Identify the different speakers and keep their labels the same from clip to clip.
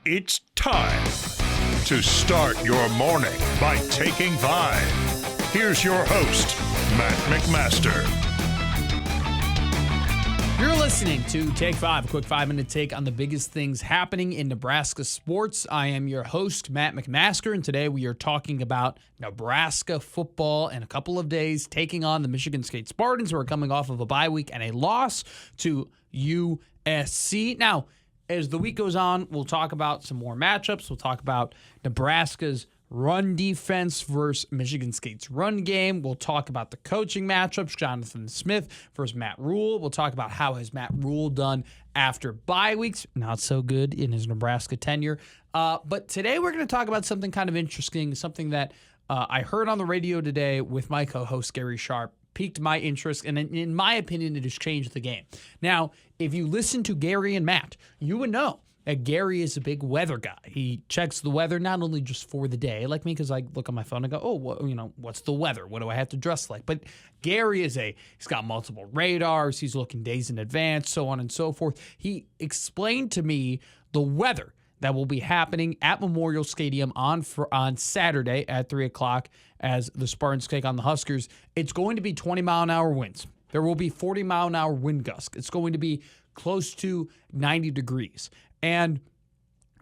Speaker 1: It's time to start your morning by taking 5. Here's your host, Matt McMaster.
Speaker 2: You're listening to Take 5, a quick 5-minute take on the biggest things happening in Nebraska sports. I am your host, Matt McMaster, and today we are talking about Nebraska football in a couple of days, taking on the Michigan State Spartans, who are coming off of a bye week and a loss to USC. Now, as the week goes on, we'll talk about some more matchups. We'll talk about Nebraska's run defense versus Michigan State's run game. We'll talk about the coaching matchups, Jonathan Smith versus Matt Rule. We'll talk about how has Matt Rule done after bye weeks. Not so good in his Nebraska tenure. But today we're going to talk about something kind of interesting, something that I heard on the radio today with my co-host Gary Sharp. Piqued my interest, and in my opinion, it has changed the game. Now, if you listen to Gary and Matt, you would know that Gary is a big weather guy. He checks the weather not only just for the day, like me, because I look on my phone and go, what's the weather? What do I have to dress like? But Gary he's got multiple radars. He's looking days in advance, so on and so forth. He explained to me the weather that will be happening at Memorial Stadium on Saturday at 3 o'clock as the Spartans take on the Huskers. It's going to be 20-mile-an-hour winds. There will be 40-mile-an-hour wind gusts. It's going to be close to 90 degrees. And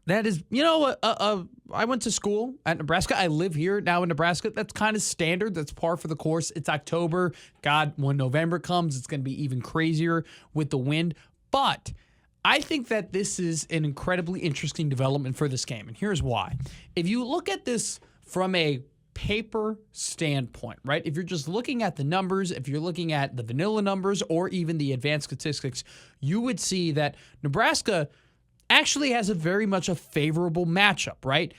Speaker 2: that is, I went to school at Nebraska. I live here now in Nebraska. That's kind of standard. That's par for the course. It's October. God, when November comes, it's going to be even crazier with the wind. But I think that this is an incredibly interesting development for this game, and here's why. If you look at this from a paper standpoint, right? If you're just looking at the numbers, if you're looking at the vanilla numbers or even the advanced statistics, you would see that Nebraska actually has a very much a favorable matchup, right?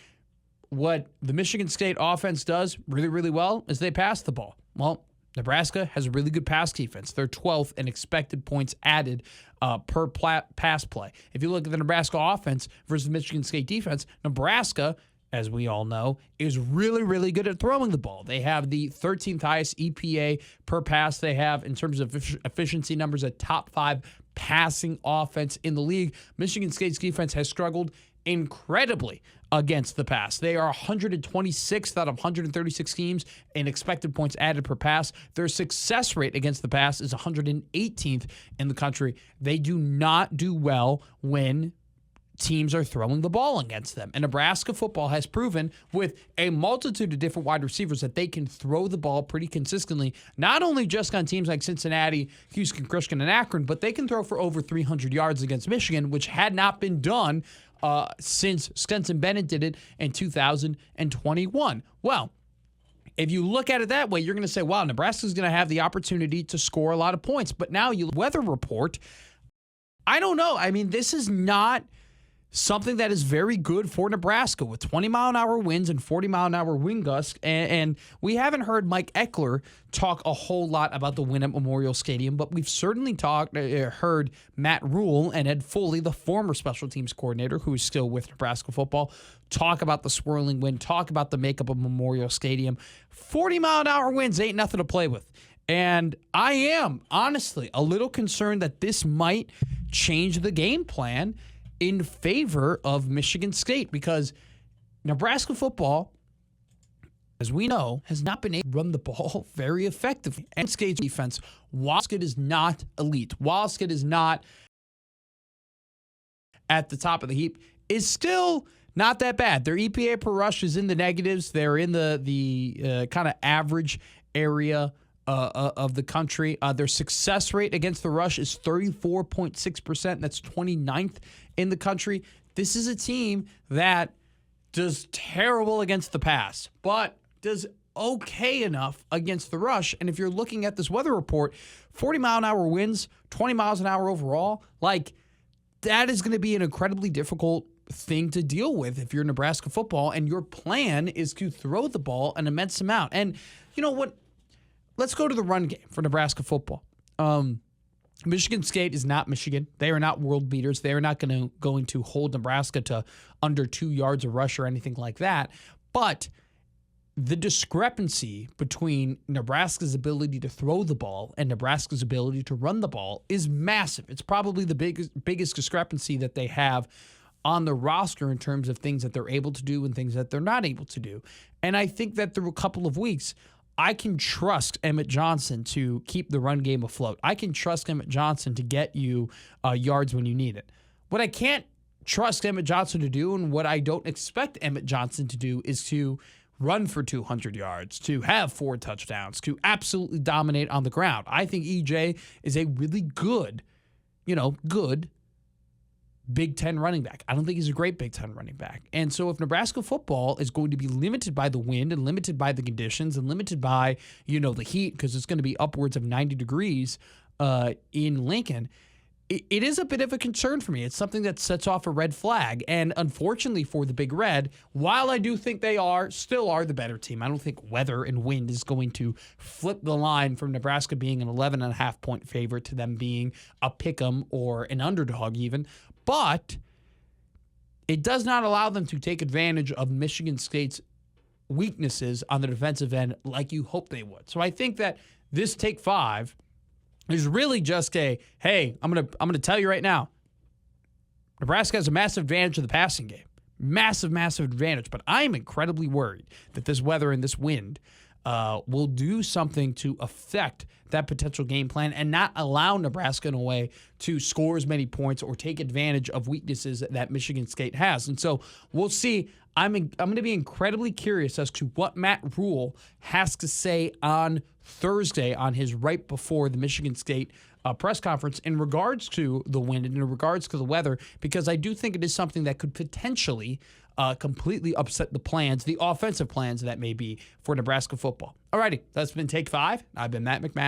Speaker 2: What the Michigan State offense does really, really well is they pass the ball. Well, Nebraska has a really good pass defense. They're 12th in expected points added per pass play. If you look at the Nebraska offense versus the Michigan State defense, Nebraska, as we all know, is really, really good at throwing the ball. They have the 13th highest EPA per pass. They have, in terms of efficiency numbers, a top 5 passing offense in the league. Michigan State's defense has struggled incredibly against the pass. They are 126th out of 136 teams in expected points added per pass. Their success rate against the pass is 118th in the country. They do not do well when teams are throwing the ball against them. And Nebraska football has proven with a multitude of different wide receivers that they can throw the ball pretty consistently, not only just on teams like Cincinnati, Houston, Christian, and Akron, but they can throw for over 300 yards against Michigan, which had not been done since Stetson Bennett did it in 2021. Well, if you look at it that way, you're going to say, wow, Nebraska's going to have the opportunity to score a lot of points. But now you weather report, I don't know. I mean, this is not something that is very good for Nebraska with 20-mile-an-hour winds and 40-mile-an-hour wind gusts. And we haven't heard Mike Eckler talk a whole lot about the win at Memorial Stadium, but we've certainly heard Matt Rule and Ed Foley, the former special teams coordinator who is still with Nebraska football, talk about the swirling wind, talk about the makeup of Memorial Stadium. 40-mile-an-hour winds ain't nothing to play with. And I am, honestly, a little concerned that this might change the game plan in favor of Michigan State, because Nebraska football, as we know, has not been able to run the ball very effectively. And State's defense, while it is not elite, while it is not at the top of the heap, is still not that bad. Their EPA per rush is in the negatives. They're in the kind of average area of the country. Their success rate against the rush is 34.6%. That's 29th in the country. This is a team that does terrible against the pass, but does okay enough against the rush. And if you're looking at this weather report, 40-mile-an-hour winds, 20 miles an hour overall, that is going to be an incredibly difficult thing to deal with if you're Nebraska football and your plan is to throw the ball an immense amount. And you know what? Let's go to the run game for Nebraska football. Michigan State is not Michigan. They are not world beaters. They are not going to hold Nebraska to under 2 yards of rush or anything like that. But the discrepancy between Nebraska's ability to throw the ball and Nebraska's ability to run the ball is massive. It's probably the biggest discrepancy that they have on the roster in terms of things that they're able to do and things that they're not able to do. And I think that through a couple of weeks, I can trust Emmett Johnson to keep the run game afloat. I can trust Emmett Johnson to get you yards when you need it. What I can't trust Emmett Johnson to do, and what I don't expect Emmett Johnson to do, is to run for 200 yards, to have 4 touchdowns, to absolutely dominate on the ground. I think EJ is a really good Big Ten running back. I don't think he's a great Big Ten running back. And so if Nebraska football is going to be limited by the wind and limited by the conditions and limited by, the heat, because it's going to be upwards of 90 degrees in Lincoln, it is a bit of a concern for me. It's something that sets off a red flag. And unfortunately for the Big Red, while I do think they still are the better team, I don't think weather and wind is going to flip the line from Nebraska being an 11.5-point favorite to them being a pick'em or an underdog even. But it does not allow them to take advantage of Michigan State's weaknesses on the defensive end like you hope they would. So I think that this Take 5 is really just hey, I'm gonna tell you right now, Nebraska has a massive advantage of the passing game. Massive, massive advantage. But I'm incredibly worried that this weather and this wind will do something to affect that potential game plan and not allow Nebraska in a way to score as many points or take advantage of weaknesses that Michigan State has. And so we'll see. I'm going to be incredibly curious as to what Matt Rule has to say on Thursday on his right before the Michigan State press conference in regards to the wind and in regards to the weather, because I do think it is something that could potentially completely upset the offensive plans that may be for Nebraska football. Alrighty, that's been Take 5. I've been Matt McMahon.